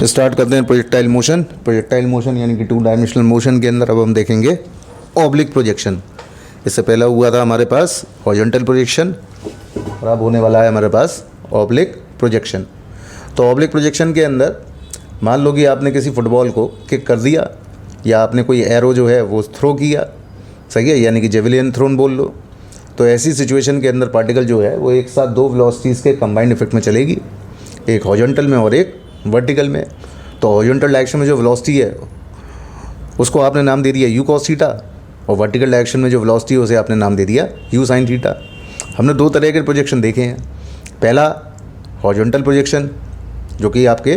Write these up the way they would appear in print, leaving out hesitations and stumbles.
Start करते हैं projectile motion. Projectile motion यानी कि 2 डायमेंशनल मोशन के अंदर अब हम देखेंगे ऑब्लिक प्रोजेक्शन। इससे पहला हुआ था हमारे पास हॉरिजॉन्टल प्रोजेक्शन और अब होने वाला है हमारे पास ऑब्लिक प्रोजेक्शन। तो ऑब्लिक प्रोजेक्शन के अंदर मान लो कि आपने किसी फुटबॉल को किक कर दिया या आपने कोई एरो जो है वो थ्रो किया, सही है, यानी कि जेवलिन थ्रोन बोल लो। तो ऐसी सिचुएशन के अंदर पार्टिकल जो है वो एक साथ 2 वेलोसिटीज़ के कंबाइंड इफेक्ट में चलेगी, एक हॉरिजॉन्टल में और एक वर्टिकल में। तो हॉरिजॉन्टल डायरेक्शन में जो वेलोसिटी है उसको आपने नाम दे दिया यू कॉस थीटा और वर्टिकल डायरेक्शन में जो वेलोसिटी है उसे आपने नाम दे दिया यू साइन थीटा। हमने 2 तरह के प्रोजेक्शन देखे हैं। पहला हॉरिजॉन्टल प्रोजेक्शन जो कि आपके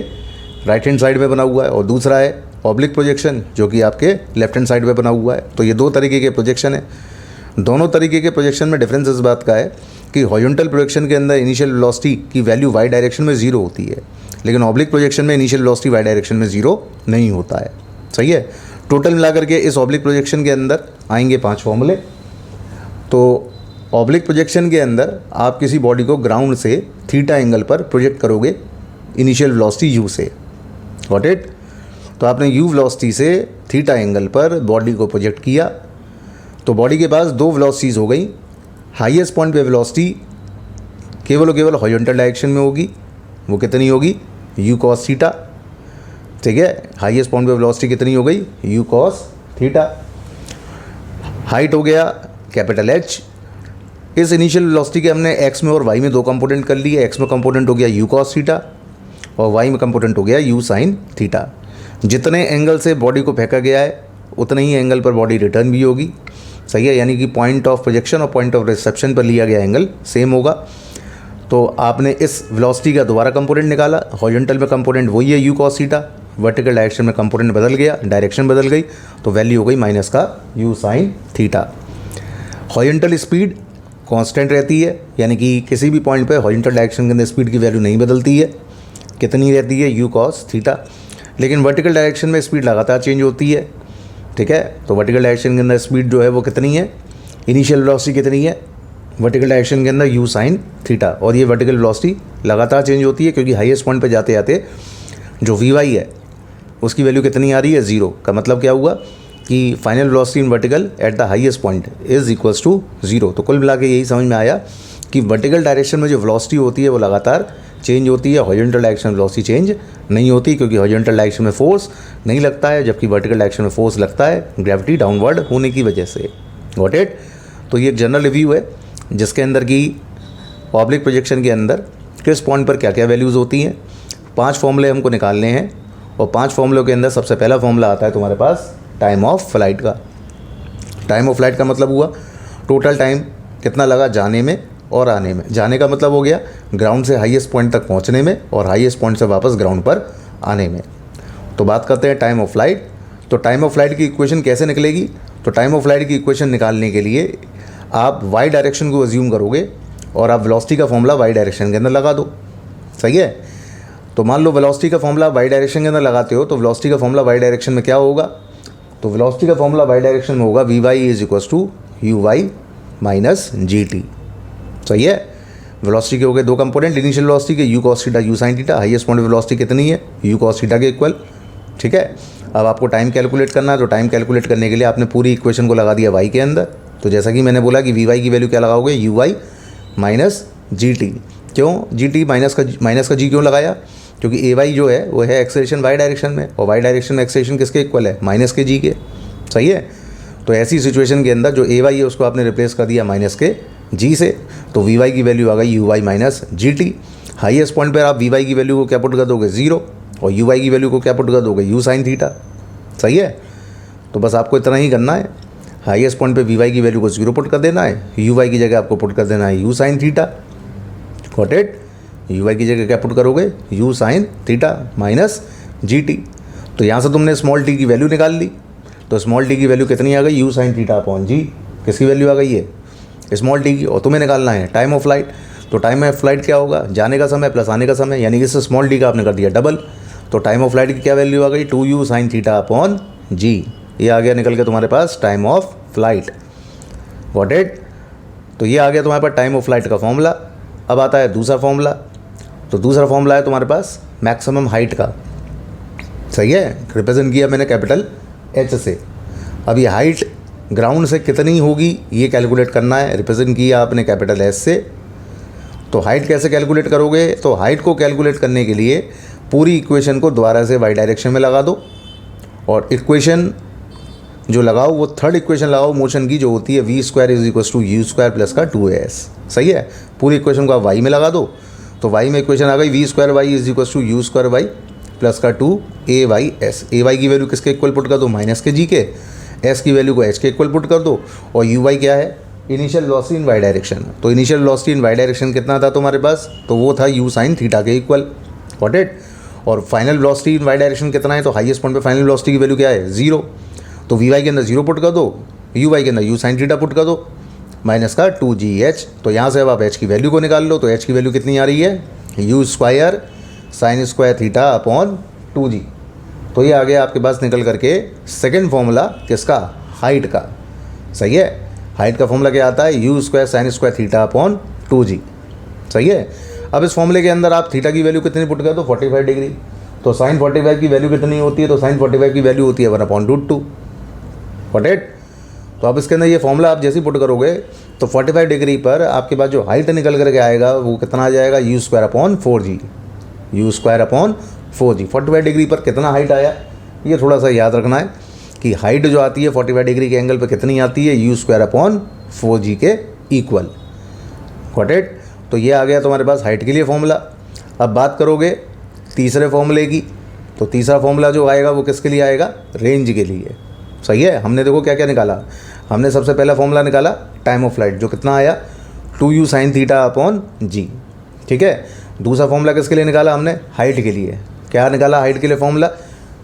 राइट हैंड साइड में बना हुआ है और दूसरा है ऑब्लिक प्रोजेक्शन जो कि आपके लेफ्ट हैंड साइड में बना हुआ है। तो ये 2 तरीके के प्रोजेक्शन है। दोनों तरीके के प्रोजेक्शन में डिफरेंस इस बात का है कि हॉरिजॉन्टल प्रोजेक्शन के अंदर इनिशियल वेलोसिटी की वैल्यू वाई डायरेक्शन में 0 होती है, लेकिन ऑब्लिक प्रोजेक्शन में इनिशियल वेलोसिटी वाई डायरेक्शन में 0 नहीं होता है। सही है। टोटल मिलाकर के इस ऑब्लिक प्रोजेक्शन के अंदर आएंगे 5 फॉर्मूले। तो ऑब्लिक प्रोजेक्शन के अंदर आप किसी बॉडी को ग्राउंड से थीटा एंगल पर प्रोजेक्ट करोगे इनिशियल वेलोसिटी यू से। Got it. तो आपने यू वेलोसिटी से थीटा एंगल पर बॉडी को प्रोजेक्ट किया तो बॉडी के पास 2 वेलोसिटीज़ हो गई। हाईएस्ट पॉइंट पे वेलोसिटी केवल और केवल हॉरिजॉन्टल डायरेक्शन में होगी, वो कितनी होगी यू कॉस थीटा। ठीक है, हाईएस्ट पॉइंट पे वेलोसिटी कितनी हो गई यू कॉस थीटा। हाइट हो गया कैपिटल एच। इस इनिशियल वेलोसिटी के हमने एक्स में और वाई में 2 कंपोनेंट कर लिए। एक्स में कंपोनेंट हो गया यू कॉस थीटा और वाई में कंपोनेंट हो गया यू साइन थीटा। जितने एंगल से बॉडी को फेंका गया है उतने ही एंगल पर बॉडी रिटर्न भी होगी। सही है, यानी कि पॉइंट ऑफ प्रोजेक्शन और पॉइंट ऑफ रिसेप्शन पर लिया गया एंगल सेम होगा। तो आपने इस वेलोसिटी का दोबारा कंपोनेंट निकाला। हॉरिजॉन्टल में कंपोनेंट वही है U cos theta, vertical direction में कंपोनेंट बदल गया, डायरेक्शन बदल गई तो वैल्यू हो गई माइनस का you sine theta. Horizontal speed constant रहती है, यानी कि किसी भी पॉइंट पे हॉरिजॉन्टल डायरेक्शन के अंदर स्पीड की वैल्यू नहीं बदलती है। कितनी रहती है यू कॉस थीटा। लेकिन वर्टिकल डायरेक्शन में स्पीड लगातार चेंज होती है। ठीक है, तो वर्टिकल डायरेक्शन के अंदर स्पीड जो है वो कितनी है, इनिशियल वेलोसिटी कितनी है वर्टिकल डायरेक्शन के अंदर यू साइन थीटा। और ये वर्टिकल वेलोसिटी लगातार चेंज होती है क्योंकि हाईएस्ट पॉइंट पे जाते जाते जो वी वाई है उसकी वैल्यू कितनी आ रही है 0। का मतलब क्या हुआ कि final velocity in vertical at the highest point is equals to 0। तो कुल मिला के यही समझ में आया कि वर्टिकल डायरेक्शन में जो वेलोसिटी होती है वो लगातार चेंज होती है, हॉरिजॉन्टल डायरेक्शन में वेलोसिटी चेंज नहीं होती क्योंकि हॉरिजॉन्टल डायरेक्शन में फोर्स नहीं लगता है जबकि वर्टिकल डायरेक्शन में फोर्स लगता है ग्रेविटी डाउनवर्ड होने की वजह से। Got it. तो ये एक जनरल रिव्यू है जिसके अंदर की ऑब्लिक प्रोजेक्शन के अंदर किस पॉइंट पर क्या क्या वैल्यूज़ होती हैं। 5 फॉर्मूले हमको निकालने हैं और 5 फॉर्मूलों के अंदर सबसे पहला फॉर्मूला आता है तुम्हारे पास टाइम ऑफ फ्लाइट का। टाइम ऑफ फ्लाइट का मतलब हुआ टोटल टाइम कितना लगा जाने में और आने में। जाने का मतलब हो गया ग्राउंड से हाईएस्ट पॉइंट तक पहुंचने में और हाईएस्ट पॉइंट से वापस ग्राउंड पर आने में। तो बात करते हैं टाइम ऑफ फ्लाइट। तो टाइम ऑफ फ्लाइट की इक्वेशन कैसे निकलेगी। तो टाइम ऑफ फ्लाइट की इक्वेशन निकालने के लिए आप वाई डायरेक्शन को अज्यूम करोगे और आप वेलोसिटी का फॉर्मूला वाई डायरेक्शन के अंदर लगा दो। सही है। तो मान लो वेलोसिटी का फॉर्मूला वाई डायरेक्शन के अंदर लगाते हो तो वेलोसिटी का फॉर्मूला वाई डायरेक्शन में क्या होगा। तो वेलोसिटी का फॉर्मूला वाई डायरेक्शन में होगा V Y is equals to U Y minus G T. सही है। वेलोसिटी के हो गए 2 कंपोनेंट इनिशियल वेलोसिटी के U cos theta U sine theta. Highest point velocity कितनी है यू कॉस थीटा के इक्वल। ठीक है। अब आपको टाइम कैलकुलेट करना है तो टाइम कैलकुलेट करने के लिए आपने पूरी इक्वेशन को लगा दिया वाई के अंदर। तो जैसा कि मैंने बोला कि वी वाई की वैल्यू क्या लगाओगे U Y minus G T. क्यों जी टी माइनस का जी क्यों लगाया, क्योंकि ए वाई जो है वो है एक्सेलरेशन वाई डायरेक्शन में और वाई डायरेक्शन में एक्सेलरेशन किसके इक्वल है माइनस के जी के। सही है। तो ऐसी सिचुएशन के अंदर जो ए वाई है उसको आपने रिप्लेस कर दिया माइनस के जी से। तो वी वाई की वैल्यू आ गई U Y minus G T. Highest point पर आप वी वाई की वैल्यू को क्या पुट कर दोगे 0 और यू वाई की वैल्यू को क्या पुट कर दोगे यू साइन थीटा। सही है। तो बस आपको इतना ही करना है। हाईएस्ट पॉइंट पे वी वाई की वैल्यू को 0 पुट कर देना है, यू वाई की जगह आपको पुट कर देना है U sine theta. Got it. U Y की जगह क्या पुट करोगे U sine theta minus G T. तो यहाँ से तुमने स्मॉल टी की वैल्यू निकाल ली। तो स्मॉल टी की वैल्यू कितनी आ गई यू साइन थीटा अपॉन जी। किसकी वैल्यू आ गई है स्मॉल टी की। और तुम्हें निकालना है टाइम ऑफ फ्लाइट। तो टाइम ऑफ फ्लाइट क्या होगा जाने का समय प्लस आने का समय, यानी कि इससे स्मॉल टी का आपने कर दिया डबल। तो टाइम ऑफ फ्लाइट की क्या वैल्यू आ गई 2u साइन थीटा अपॉन जी। ये आ गया निकल के तुम्हारे पास time of flight. Got it. तो ये आ गया तुम्हारे पास टाइम ऑफ फ्लाइट का फॉर्मूला। अब आता है दूसरा फॉर्मूला। तो दूसरा फॉर्मूला है तुम्हारे पास मैक्सिमम हाइट का। सही है, रिप्रेजेंट किया मैंने कैपिटल एच से। अब ये हाइट ग्राउंड से कितनी होगी ये कैलकुलेट करना है, रिप्रेजेंट किया आपने कैपिटल एस से। तो हाइट कैसे कैलकुलेट करोगे, तो हाइट को कैलकुलेट करने के लिए पूरी इक्वेशन को दोबारा से वाई डायरेक्शन में लगा दो, और इक्वेशन जो लगाओ वो थर्ड इक्वेशन लगाओ मोशन की, जो होती है V square is equal to U square plus का 2as। सही है, पूरी इक्वेशन को आप वाई में लगा दो, तो वाई में इक्वेशन आ गई V square Y is equal to U square Y plus का 2ay/s। ए वाई की वैल्यू किसके इक्वल पुट कर दो, माइनस के जी के, एस की वैल्यू को एच के इक्वल पुट कर दो, और यू वाई क्या है, initial velocity in Y direction. तो initial velocity in Y direction कितना था तुम्हारे पास, तो वो था यू साइन थीटा के इक्वल, गॉट इट। और final velocity in Y direction कितना है, तो हाईएस्ट पॉइंट पे फाइनल वेलोसिटी की वैल्यू क्या है, 0। तो वी वाई के अंदर 0 पुट कर दो, यू वाई के अंदर यू साइन थीटा पुट कर दो, माइनस का 2gh। तो यहाँ से अब आप एच की वैल्यू को निकाल लो, तो एच की वैल्यू कितनी आ रही है, you square sine square theta upon 2g। तो ये आ गया आपके पास निकल करके सेकेंड फॉर्मूला किसका, हाइट का। सही है, हाइट का फॉर्मूला क्या आता है, you square sine square theta upon 2g। सही है, अब इस फॉर्मूले के अंदर आप थीटा की वैल्यू कितनी पुट कर दो, 45 डिग्री। तो साइन 45 की वैल्यू कितनी होती है, तो साइन 45 की वैल्यू होती है 1/√2, गॉट इट। तो अब इसके अंदर ये फॉर्मूला आप जैसे ही पुट करोगे तो 45 डिग्री पर आपके पास जो हाइट निकल करके आएगा वो कितना आ जाएगा, you square upon 4g, you square upon 4g। 45 degree पर कितना हाइट आया, ये थोड़ा सा याद रखना है कि हाइट जो आती है 45 डिग्री के एंगल पर कितनी आती है, यू स्क्वायर अपॉन 4g के इक्वल, गॉट इट। तो ये आ गया तुम्हारे पास हाइट के लिए फॉर्मूला। अब बात करोगे तीसरे फॉर्मूले की, तो तीसरा फॉर्मूला जो आएगा वो किसके लिए आएगा, रेंज के लिए। सही है, हमने देखो क्या क्या निकाला, हमने सबसे पहला फॉर्मूला निकाला टाइम ऑफ फ्लाइट, जो कितना आया 2u sine theta upon g। ठीक है, दूसरा फॉर्मूला किसके लिए निकाला हमने, हाइट के लिए। क्या निकाला हाइट के लिए फॉर्मूला,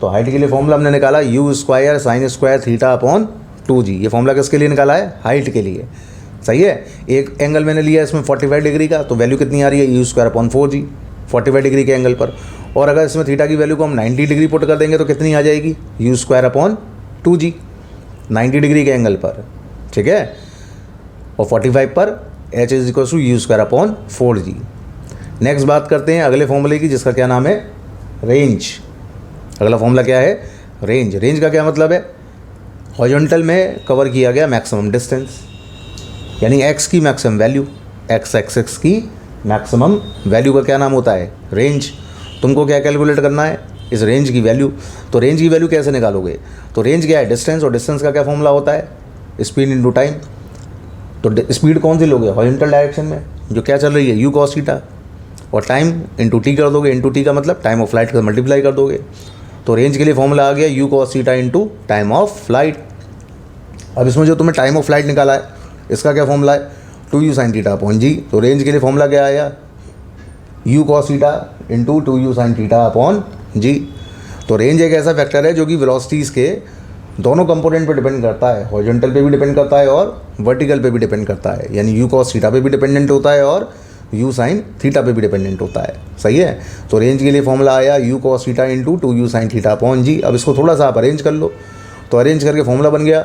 तो हाइट के लिए फॉर्मूला हमने निकाला you square sine square theta upon 2g। ये फॉर्मूला किसके लिए निकाला है, हाइट के लिए। सही है, एक एंगल मैंने लिया इसमें 45 डिग्री का, तो वैल्यू कितनी आ रही है, you square upon 4g 45 degree के एंगल पर। और अगर इसमें थीटा की वैल्यू को हम 90 डिग्री पुट कर देंगे तो कितनी आ जाएगी, U square upon 2g 90 degree के एंगल पर। ठीक है, और 45 पर h is equal to U square upon 4g। Next बात करते हैं अगले फॉर्मूले की, जिसका क्या नाम है, रेंज। अगला फॉर्मूला क्या है, रेंज। रेंज का क्या मतलब है, हॉरिजॉन्टल में कवर किया गया मैक्सिमम डिस्टेंस, यानी x की मैक्सिमम वैल्यू, x एक्सिस की मैक्सिमम वैल्यू का क्या नाम होता है, रेंज। तुमको क्या कैलकुलेट करना है, इस रेंज की वैल्यू। तो रेंज की वैल्यू कैसे निकालोगे, तो रेंज क्या है, डिस्टेंस, और डिस्टेंस का क्या फॉर्मूला होता है, स्पीड इनटू टाइम। तो स्पीड कौन सी लोगे, हॉरिजॉन्टल डायरेक्शन में जो क्या चल रही है, यू कॉस थीटा, और टाइम इंटू टी कर दोगे, इंटू टी का मतलब टाइम ऑफ फ्लाइट का मल्टीप्लाई कर दोगे। तो रेंज के लिए फॉर्मूला आ गया you cos theta into time of flight. अब इसमें जो तुम्हें टाइम ऑफ फ्लाइट निकाला है इसका क्या फॉर्मूला है, 2u sine theta upon g। तो रेंज के लिए फॉर्मूला क्या आया, u cos theta into 2u sine theta upon g। तो रेंज एक ऐसा फैक्टर है जो कि वेलोसिटीज़ के दोनों कंपोनेंट पे डिपेंड करता है, हॉरिजॉन्टल पे भी डिपेंड करता है और वर्टिकल पे भी डिपेंड करता है, यानी u cos थीटा पे भी डिपेंडेंट होता है और u साइन थीटा पे भी डिपेंडेंट होता है। सही है, तो रेंज के लिए फॉर्मूला आया u cos theta into 2u sine theta upon g। अब इसको थोड़ा सा आप अरेंज कर लो, तो अरेंज करके फॉर्मूला बन गया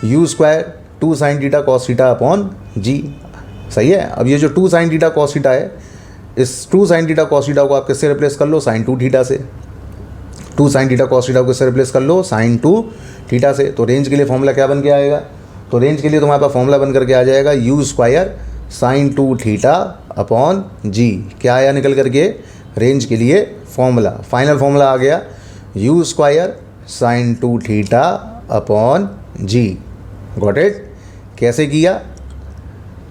u square 2 sine theta cos theta upon g। सही है, अब ये जो 2 साइन थीटा कॉस थीटा है, इस 2 साइन थीटा कॉस थीटा को आप किससे रिप्लेस कर लो, साइन 2 थीटा से। 2 साइन थीटा कॉस थीटा को किससे रिप्लेस कर लो, साइन 2 थीटा से। तो रेंज के लिए फॉर्मूला क्या बन के आएगा, तो रेंज के लिए तुम्हारे पास फॉर्मूला बन करके आ जाएगा you square sine 2 theta upon g। क्या आया निकल करके, रेंज के लिए फॉर्मूला, फाइनल फॉर्मूला आ गया you square sine 2 theta upon g। Got it. कैसे किया,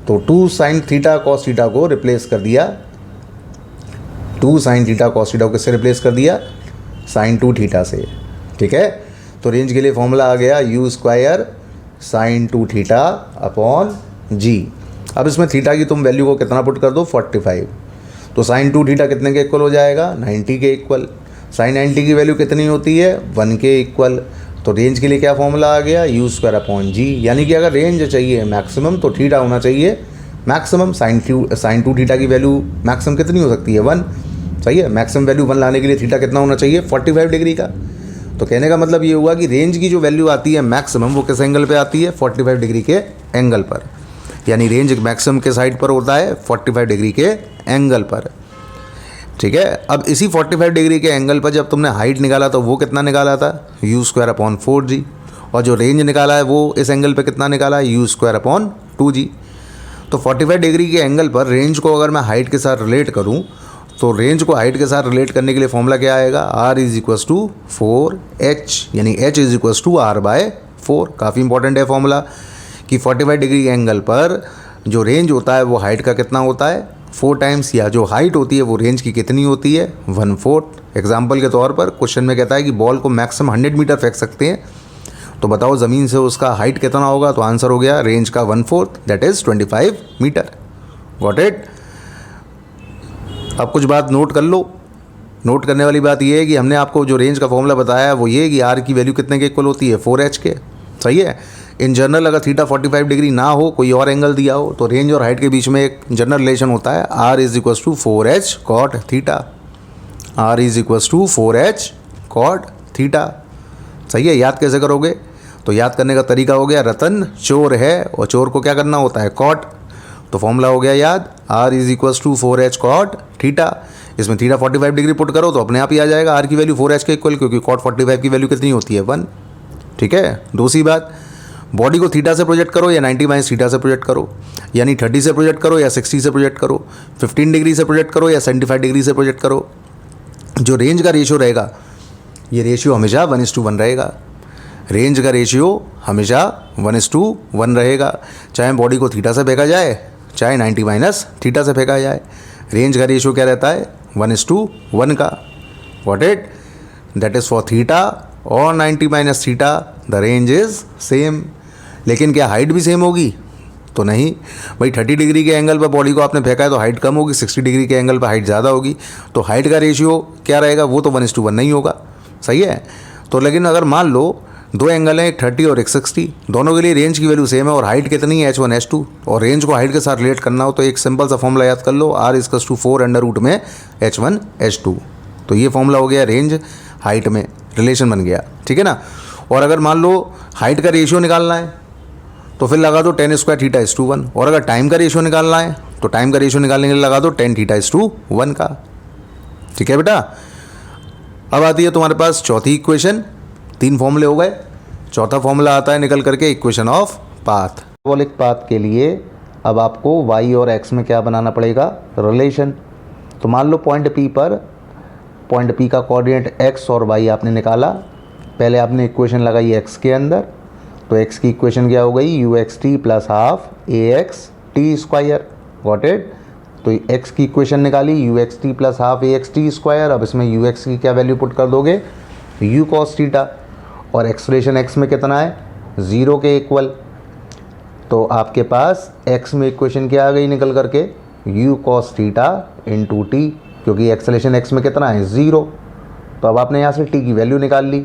तो 2 साइन थीटा कॉस थीटा को रिप्लेस कर दिया, 2 साइन थीटा कॉस थीटा को किससे रिप्लेस कर दिया, साइन 2 थीटा से। ठीक है, तो रेंज के लिए फॉर्मूला आ गया you square sine 2 theta upon g। अब इसमें थीटा की तुम वैल्यू को कितना पुट कर दो, 45। तो साइन 2 थीटा कितने के इक्वल हो जाएगा, 90 के इक्वल। साइन 90 की वैल्यू कितनी होती है, 1 के इक्वल। तो रेंज के लिए क्या फॉर्मूला आ गया, यू स्क्वायर अपॉन g। यानी कि अगर रेंज चाहिए मैक्सिमम तो थीटा होना चाहिए मैक्सिमम। साइन 2 थीटा की वैल्यू मैक्सिमम कितनी हो सकती है, 1। सही है, मैक्सिमम वैल्यू 1 लाने के लिए थीटा कितना होना चाहिए, 45 डिग्री का। तो कहने का मतलब ये हुआ कि रेंज की जो वैल्यू आती है मैक्सिमम, वो किस एंगल पे आती है, 45 डिग्री के एंगल पर। यानी रेंज मैक्सिमम के साइड पर होता है 45 डिग्री के एंगल पर। ठीक है। अब इसी 45 डिग्री के एंगल पर जब तुमने हाइट निकाला तो वो कितना निकाला था, u²/4g, और जो रेंज निकाला है वो इस एंगल पे कितना निकाला है, u²/2g। तो 45 डिग्री के एंगल पर रेंज को अगर मैं हाइट के साथ रिलेट करूं तो रेंज को हाइट के साथ रिलेट करने के लिए फॉर्मूला क्या आएगा, r = 4h, यानी h = r/4। काफ़ी इंपॉर्टेंट है फॉर्मूला कि 45 डिग्री के एंगल पर जो रेंज होता है वो हाइट का कितना होता है, 4 टाइम्स, या जो हाइट होती है वो रेंज की कितनी होती है, 1/4। एग्जाम्पल के तौर पर क्वेश्चन में कहता है कि बॉल को मैक्सिमम 100 मीटर फेंक सकते हैं, तो बताओ ज़मीन से उसका हाइट कितना होगा, तो आंसर हो गया रेंज का 1/4, that is 25 metre. Got it. अब कुछ बात नोट कर लो। नोट करने वाली बात ये है कि हमने आपको जो रेंज का फॉर्मूला बताया है वो ये है कि आर की वैल्यू कितने के इक्वल होती है, 4h के। सही है। इन जनरल अगर थीटा 45 डिग्री ना हो, कोई और एंगल दिया हो, तो रेंज और हाइट के बीच में एक जनरल रिलेशन होता है, r = 4h cot theta. r = 4h cot theta. सही है। याद कैसे करोगे, तो याद करने का तरीका हो गया, रतन चोर है और चोर को क्या करना होता है, कॉट। तो फॉर्मूला हो गया याद, r = 4h cot थीटा। इसमें थीटा 45 डिग्री पुट करो तो अपने आप ही आ जाएगा r की वैल्यू 4h के इक्वल, क्योंकि cot 45 की वैल्यू कितनी होती है, 1। ठीक है। दूसरी बात, बॉडी को थीटा से प्रोजेक्ट करो या 90 - थीटा से प्रोजेक्ट करो, यानी 30 से प्रोजेक्ट करो या 60 से प्रोजेक्ट करो, 15 डिग्री से प्रोजेक्ट करो या 75 डिग्री से प्रोजेक्ट करो, जो रेंज का रेशियो रहेगा ये रेशियो हमेशा 1:1 रहेगा। रेंज का रेशियो हमेशा 1:1 रहेगा, चाहे बॉडी को थीटा से फेंका जाए चाहे 90 - थीटा से फेंका जाए, रेंज का रेशियो क्या रहता है, 1:1 का। What it, that is for theta और 90 - theta the range is same. लेकिन क्या हाइट भी सेम होगी, तो नहीं भाई। 30 डिग्री के एंगल पर बॉडी को आपने फेंका है तो हाइट कम होगी, 60 डिग्री के एंगल पर हाइट ज़्यादा होगी, तो हाइट का रेशियो क्या रहेगा, वो तो 1:1 नहीं होगा। सही है। तो लेकिन अगर मान लो दो एंगल हैं, एक 30 और एक 60, दोनों के लिए रेंज की वैल्यू सेम है और हाइट कितनी है, h1 h2, और रेंज को हाइट के साथ रिलेट करना हो तो एक सिंपल सा फॉर्मूला याद कर लो, r = 4 में h1 h2। तो ये फॉर्मूला हो गया रेंज हाइट में रिलेशन बन गया। ठीक है ना। और अगर मान लो हाइट का रेशियो निकालना है तो फिर लगा दो tan² θ = 1, और अगर टाइम का रेशियो निकालना है तो टाइम का रेशियो निकालने के लिए लगा दो tan θ = 1 का। ठीक है बेटा। अब आती है तुम्हारे पास चौथी इक्वेशन। 3 फॉर्मूले हो गए, चौथा फॉर्मूला आता है निकल करके equation of path. Parabolic path के लिए अब आपको y और x में क्या बनाना पड़ेगा, रिलेशन। तो मान लो पॉइंट P पर, पॉइंट P का कोऑर्डिनेट x और y आपने निकाला। पहले आपने इक्वेशन लगाई x के अंदर, तो x की इक्वेशन क्या हो गई, uxt + ½ axt²। Got it. तो x की इक्वेशन निकाली, uxt + ½ axt²। अब इसमें ux की क्या वैल्यू पुट कर दोगे, u cos θ, और एक्सप्रेशन x में कितना है, 0 के इक्वल। तो आपके पास x में इक्वेशन क्या आ गई निकल करके, u cos θ × t, क्योंकि एक्सलेशन x में कितना है, 0। तो अब आपने यहाँ से t की वैल्यू निकाल ली,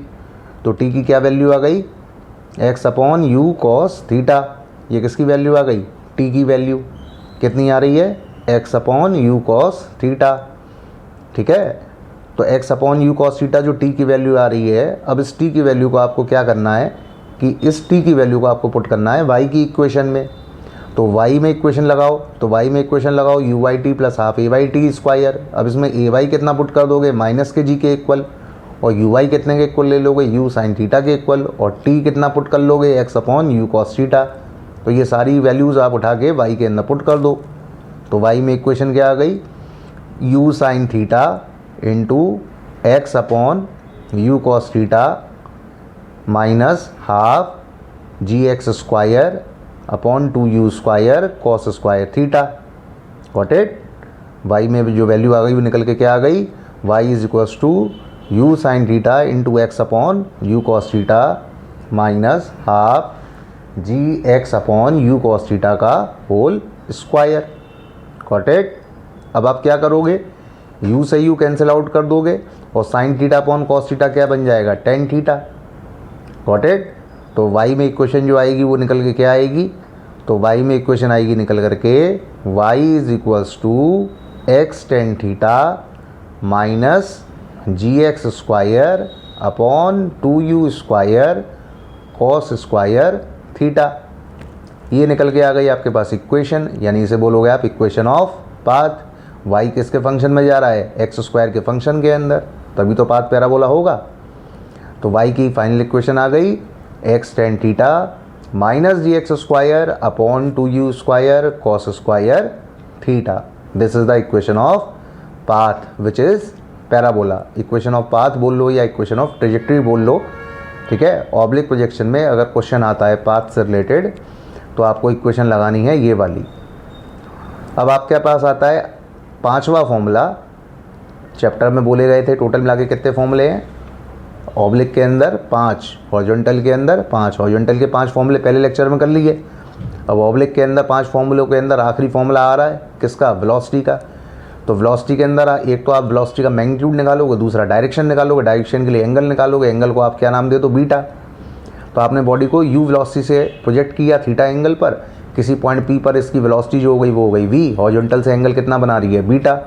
तो t की क्या वैल्यू आ गई, x/u cos θ। ये किसकी वैल्यू आ गई, t की वैल्यू कितनी आ रही है, x/u cos θ। ठीक है। तो x/u cos θ जो t की वैल्यू आ रही है, अब इस t की वैल्यू को आपको क्या करना है कि इस t की वैल्यू को आपको पुट करना है y की इक्वेशन में। तो y में इक्वेशन लगाओ, तो y में इक्वेशन लगाओ uyt + ½ ayt²। अब इसमें ay कितना पुट कर दोगे, -g के इक्वल, और uy कितने के इक्वल ले लोगे, u sin θ के इक्वल, और t कितना पुट कर लोगे, x/u cos θ। तो ये सारी वैल्यूज़ आप उठा के y के अंदर पुट कर दो। तो y में इक्वेशन क्या आ गई, u sin θ × x/u cos θ -½ gx² cos² θ। Got it. y में भी जो वैल्यू आ गई वो निकल के क्या आ गई, y = u sin θ × x/u cos θ -½ gx/u cos θ का होल स्क्वायर। Got it. अब आप क्या करोगे, u से u कैंसिल आउट कर दोगे और sin θ cos θ क्या बन जाएगा, tan θ। Got it. तो y में इक्वेशन जो आएगी वो निकल के क्या आएगी, तो y में इक्वेशन आएगी निकल करके y = x tan θ -gx² cos² θ। ये निकल के आ गई आपके पास इक्वेशन, यानी इसे बोलोगे आप इक्वेशन ऑफ पाथ। वाई किसके फंक्शन में जा रहा है, एक्स स्क्वायर के फंक्शन के अंदर, तभी तो पाथ पैराबोला होगा। तो वाई की फाइनल इक्वेशन आ गई X tan theta minus G X square upon 2u square cos square theta. This is the equation of path which is parabola. Equation of path बोल लो या इक्वेशन ऑफ ट्रेजेक्ट्री बोल लो, ठीक है। Oblique projection में अगर क्वेश्चन आता है पाथ से रिलेटेड तो आपको इक्वेशन लगानी है ये वाली। अब आपके पास आता है पांचवा फॉर्मूला, चैप्टर में बोले गए थे टोटल मिला के कितने फॉर्मूले हैं, ऑब्लिक के अंदर 5, हॉरिजॉन्टल के अंदर 5, हॉरिजॉन्टल के 5 फॉर्मूले पहले लेक्चर में कर लिए। अब ऑब्लिक के अंदर 5 फॉर्मूलों के अंदर आखिरी फॉर्मूला आ रहा है किसका, वेलोसिटी का। तो वेलोसिटी के अंदर एक तो आप वेलोसिटी का मैग्नीट्यूड निकालोगे, दूसरा डायरेक्शन निकालोगे, डायरेक्शन के लिए एंगल निकालोगे, एंगल को आप क्या नाम दे तो बीटा। तो आपने बॉडी को यू वेलोसिटी से प्रोजेक्ट किया थीटा एंगल पर, किसी पॉइंट पी पर इसकी वेलोसिटी जो हो गई वो हो गई वी, हॉरिजॉन्टल से एंगल कितना बना रही है बीटा।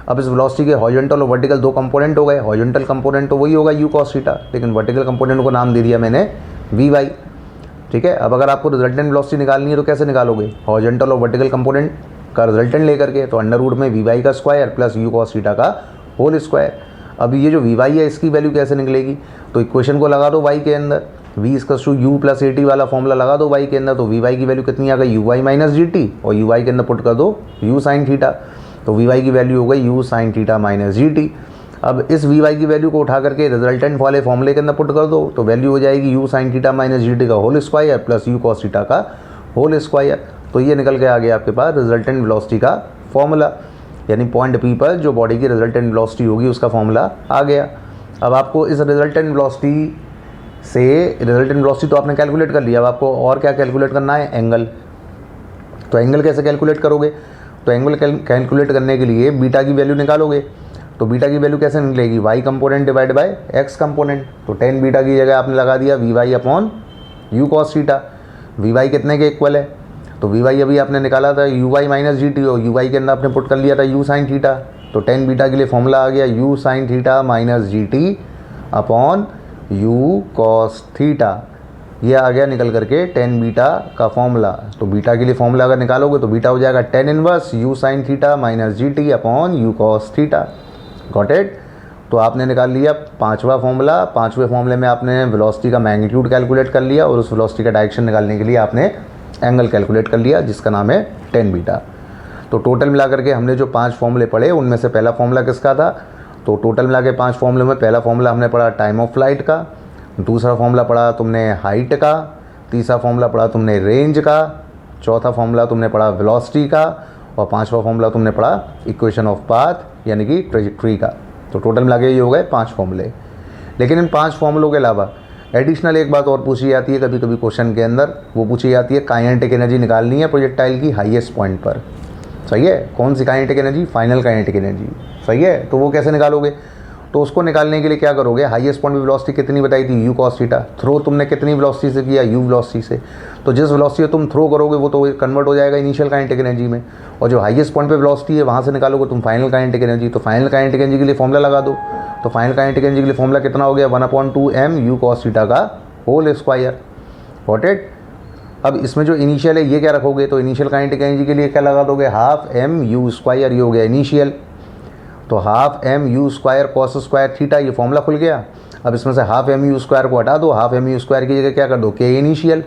अब इस वेलोसिटी के हॉरिजॉन्टल और वर्टिकल 2 कंपोनेंट हो गए, हॉरिजॉन्टल कंपोनेंट तो वही होगा यू कॉस थीटा, लेकिन वर्टिकल कंपोनेंट को नाम दे दिया मैंने वी वाई, ठीक है। अब अगर आपको रिजल्टेंट वेलोसिटी निकालनी है तो कैसे निकालोगे, हॉरिजॉन्टल और वर्टिकल कंपोनेंट का रिजल्टेंट लेकर के, तो अंडर रूट में वी वाई का square plus U cos theta का होल स्क्वायर। अब ये जो वी वाई है इसकी वैल्यू कैसे निकलेगी, तो इक्वेशन को लगा दो वाई के अंदर, V equals to U plus A T वाला फॉर्मूला लगा दो वाई के अंदर, तो वी वाई की वैल्यू कितनी आ गई U Y minus G T, और यू वाई के अंदर पुट कर दो यू साइन थीटा, तो वी वाई की वैल्यू हो गई U sine theta minus G T. अब इस वी वाई की वैल्यू को उठा करके रिजल्टेंट वाले फॉर्मूले के अंदर पुट कर दो, तो वैल्यू हो जाएगी U sine theta minus G T का whole square plus U cos theta का होल स्क्वायर। तो ये निकल के आ गया आपके पास रिजल्टेंट वेलोसिटी का फॉर्मूला, यानी पॉइंट पी पर जो बॉडी की रिजल्टेंट वेलोसिटी होगी उसका फॉर्मूला आ गया। अब आपको इस रिजल्टेंट वेलोसिटी से, रिजल्टेंट वेलोसिटी तो आपने कैलकुलेट कर लिया, अब आपको और क्या कैलकुलेट करना है, एंगल। तो एंगल कैसे कैलकुलेट करोगे, तो एंगल कैलकुलेट करने के लिए बीटा की वैल्यू निकालोगे। तो बीटा की वैल्यू कैसे निकलेगी, Y component divide by X component. तो 10 बीटा की जगह आपने लगा दिया V Y upon U cos theta. V Y कितने के इक्वल है, तो वी वाई अभी आपने निकाला था U Y minus G T, और यू वाई के अंदर आपने पुट कर लिया था यू साइन थीटा। तो 10 बीटा के लिए फॉर्मूला आ गया you sine theta minus G T upon U cos theta. ये आ गया निकल करके 10 बीटा का फॉर्मूला। तो बीटा के लिए फॉर्मूला अगर निकालोगे तो बीटा हो जाएगा 10 inverse you sine theta minus G T upon U cos theta. Got it. तो आपने निकाल लिया पांचवा फॉर्मूला। पांचवें फॉर्मूले में आपने वेलोसिटी का मैग्नीट्यूड कैलकुलेट कर लिया और उस वेलोसिटी का डायरेक्शन निकालने के लिए आपने एंगल कैलकुलेट कर लिया जिसका नाम है 10 बीटा। तो टोटल मिला करके हमने जो 5 फॉर्मूले पढ़े उनमें से पहला फॉर्मूला किसका था, तो टोटल मिला के 5 फॉर्मूले में पहला फॉर्मूला हमने पढ़ा टाइम ऑफ फ्लाइट का, दूसरा फॉर्मूला पढ़ा तुमने हाइट का, तीसरा फॉर्मूला पढ़ा तुमने रेंज का, चौथा फॉर्मूला तुमने पढ़ा वेलोसिटी का, और पांचवा फॉर्मूला तुमने पढ़ा इक्वेशन ऑफ पाथ यानी कि ट्रेजेक्ट्री का। तो टोटल मिला के ये हो गए 5 फॉर्मूले। लेकिन इन 5 फॉर्मूलों के अलावा एडिशनल एक बात और पूछी जाती है कभी कभी क्वेश्चन के अंदर, वो पूछी जाती है काइनेटिक एनर्जी निकालनी है प्रोजेक्टाइल की हाईएस्ट पॉइंट पर। सही है, कौन सी kinetic energy, final kinetic energy. सही है, तो वो कैसे निकालोगे, तो उसको निकालने के लिए क्या करोगे, हाईएस्ट पॉइंट की वेलोसिटी कितनी बताई थी, यू कॉस थीटा। थ्रो तुमने कितनी वेलोसिटी से किया, यू वेलोसिटी से। तो जिस वेलोसिटी से तुम थ्रो करोगे वो तो कन्वर्ट हो जाएगा इनिशियल काइनेटिक एनर्जी में, और जो हाईएस्ट पॉइंट पे वेलोसिटी है वहाँ से निकालोगे तुम फाइनल काइनेटिक एनर्जी। तो फाइनल काइनेटिक एनर्जी के लिए फॉर्मूला लगा दो। तो फाइनल काइनेटिक एनर्जी के लिए फॉर्मूला कितना हो गया, 1/2 m यू कॉस थीटा का होल स्क्वायर। Got it. अब इसमें जो इनिशियल है ये क्या रखोगे, तो इनिशियल काइनेटिक एनर्जी के लिए क्या लगा दोगे, हाफ m यू स्क्वायर, ये हो गया इनिशियल। तो half m U square cos square theta, ये फॉर्मूला खुल गया। अब इसमें से हाफ m यू स्क्वायर को हटा दो, हाफ m यू स्क्वायर की जगह क्या कर दो, k initial.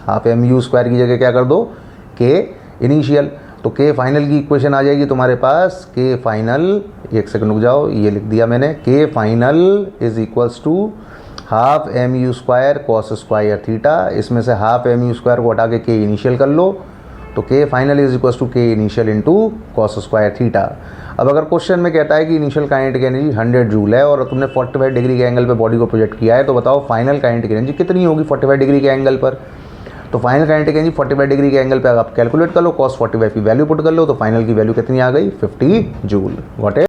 Half m U square की जगह क्या कर दो, k इनिशियल। तो k फाइनल की इक्वेशन आ जाएगी तुम्हारे पास, k फाइनल, एक सेकंड रुक जाओ, ये लिख दिया मैंने, k final is equals to half m U square cos square theta. इसमें से हाफ m यू स्क्वायर को हटा के k इनिशियल कर लो, तो k final is equals to k initial into cos square theta. अब अगर क्वेश्चन में कहता है कि इनिशियल काइनेटिक एनर्जी 100 जूल है और तुमने 45 डिग्री के एंगल पे बॉडी को प्रोजेक्ट किया है, तो बताओ फाइनल काइनेटिक एनर्जी कितनी होगी 45 डिग्री के एंगल पर। तो फाइनल काइनेटिक एनर्जी 45 डिग्री के एंगल पे आप कैलकुलेट कर लो, cos 45 की वैल्यू पुट कर लो, तो फाइनल की वैल्यू कितनी आ गई, 50 जूल। What is